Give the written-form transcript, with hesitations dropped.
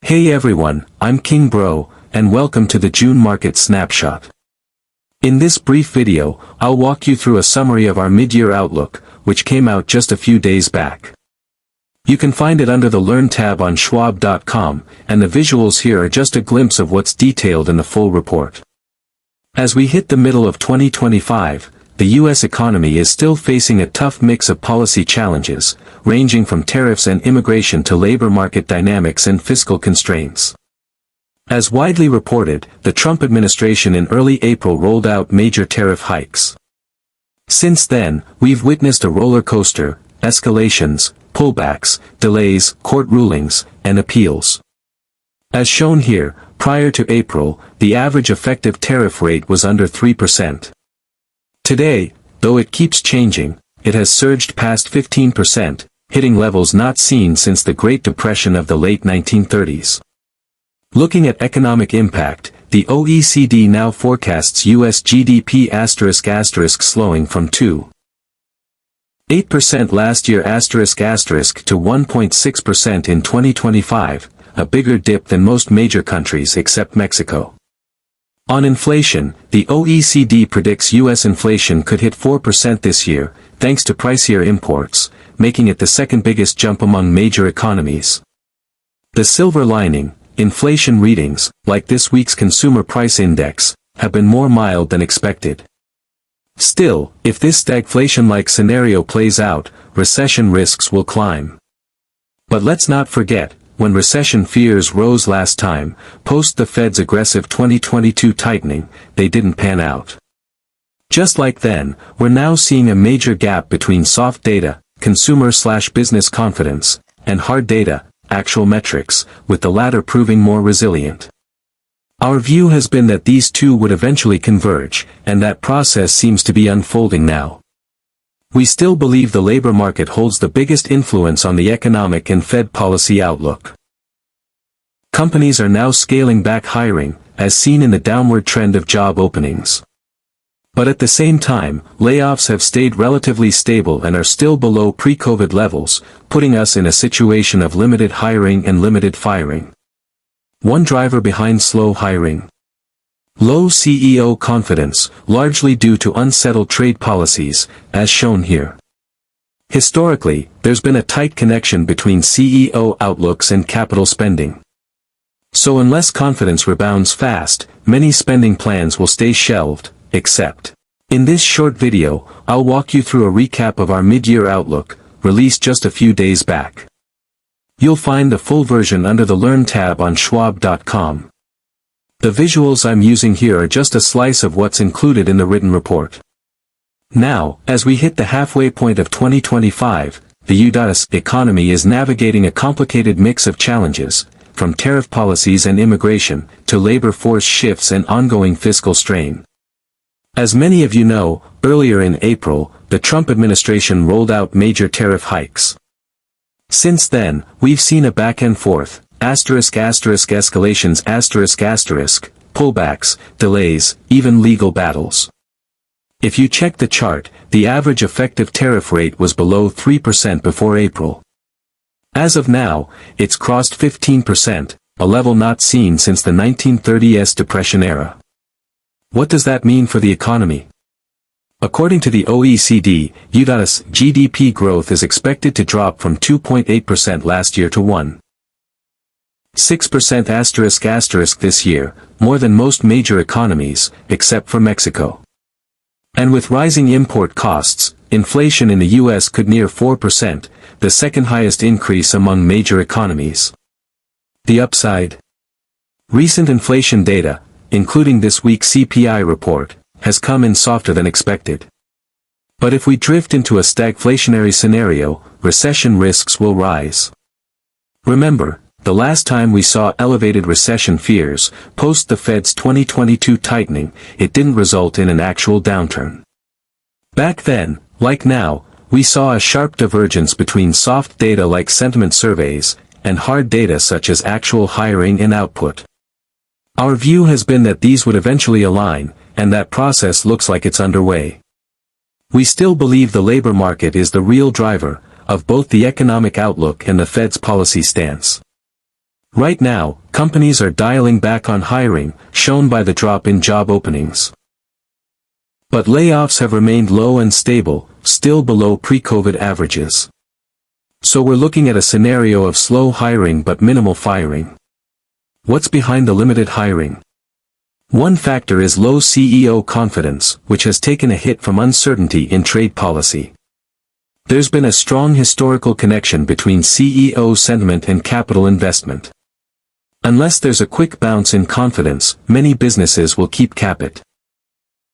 Hey everyone, I'm King Bro, and welcome to the June Market Snapshot. In this brief video, I'll walk you through a summary of our mid-year outlook, which came out just a few days back. You can find it under the Learn tab on Schwab.com, and the visuals here are just a glimpse of what's detailed in the full report. As we hit the middle of 2025, the U.S. economy is still facing a tough mix of policy challenges, ranging from tariffs and immigration to labor market dynamics and fiscal constraints. As widely reported, the Trump administration in early April rolled out major tariff hikes. Since then, we've witnessed a roller coaster, escalations, pullbacks, delays, court rulings, and appeals. As shown here, prior to April, the average effective tariff rate was under 3%. Today, though it keeps changing, it has surged past 15%, hitting levels not seen since the Great Depression of the late 1930s. Looking at economic impact, the OECD now forecasts U.S. GDP ** slowing from 2.8% last year ** to 1.6% in 2025, a bigger dip than most major countries except Mexico. On inflation, the OECD predicts U.S. inflation could hit 4% this year, thanks to pricier imports, making it the second biggest jump among major economies. The silver lining, inflation readings, like this week's Consumer Price Index, have been more mild than expected. Still, if this stagflation-like scenario plays out, recession risks will climb. But let's not forget, when recession fears rose last time, post the Fed's aggressive 2022 tightening, they didn't pan out. Just like then, we're now seeing a major gap between soft data, consumer/business confidence, and hard data, actual metrics, with the latter proving more resilient. Our view has been that these two would eventually converge, and that process seems to be unfolding now. We still believe the labor market holds the biggest influence on the economic and Fed policy outlook. Companies are now scaling back hiring, as seen in the downward trend of job openings. But at the same time, layoffs have stayed relatively stable and are still below pre-COVID levels, putting us in a situation of limited hiring and limited firing. One driver behind slow hiring: low CEO confidence, largely due to unsettled trade policies, as shown here. Historically, there's been a tight connection between CEO outlooks and capital spending. So unless confidence rebounds fast, many spending plans will stay shelved, except. In this short video, I'll walk you through a recap of our mid-year outlook, released just a few days back. You'll find the full version under the Learn tab on Schwab.com. The visuals I'm using here are just a slice of what's included in the written report. Now, as we hit the halfway point of 2025, the U.S. economy is navigating a complicated mix of challenges, from tariff policies and immigration, to labor force shifts and ongoing fiscal strain. As many of you know, earlier in April, the Trump administration rolled out major tariff hikes. Since then, we've seen a back and forth, escalations **, pullbacks, delays, even legal battles. If you check the chart, the average effective tariff rate was below 3% before April. As of now, it's crossed 15%, a level not seen since the 1930s Depression era. What does that mean for the economy? According to the OECD, U.S. GDP growth is expected to drop from 2.8% last year to 1.6% * this year, more than most major economies, except for Mexico. And with rising import costs, inflation in the U.S. could near 4%, the second highest increase among major economies. The upside? Recent inflation data, including this week's CPI report, has come in softer than expected. But if we drift into a stagflationary scenario, recession risks will rise. Remember, the last time we saw elevated recession fears, post the Fed's 2022 tightening, it didn't result in an actual downturn. Back then, like now, we saw a sharp divergence between soft data like sentiment surveys, and hard data such as actual hiring and output. Our view has been that these would eventually align, and that process looks like it's underway. We still believe the labor market is the real driver, of both the economic outlook and the Fed's policy stance. Right now, companies are dialing back on hiring, shown by the drop in job openings. But layoffs have remained low and stable, still below pre-COVID averages. So we're looking at a scenario of slow hiring but minimal firing. What's behind the limited hiring? One factor is low CEO confidence, which has taken a hit from uncertainty in trade policy. There's been a strong historical connection between CEO sentiment and capital investment. Unless there's a quick bounce in confidence, many businesses will keep it.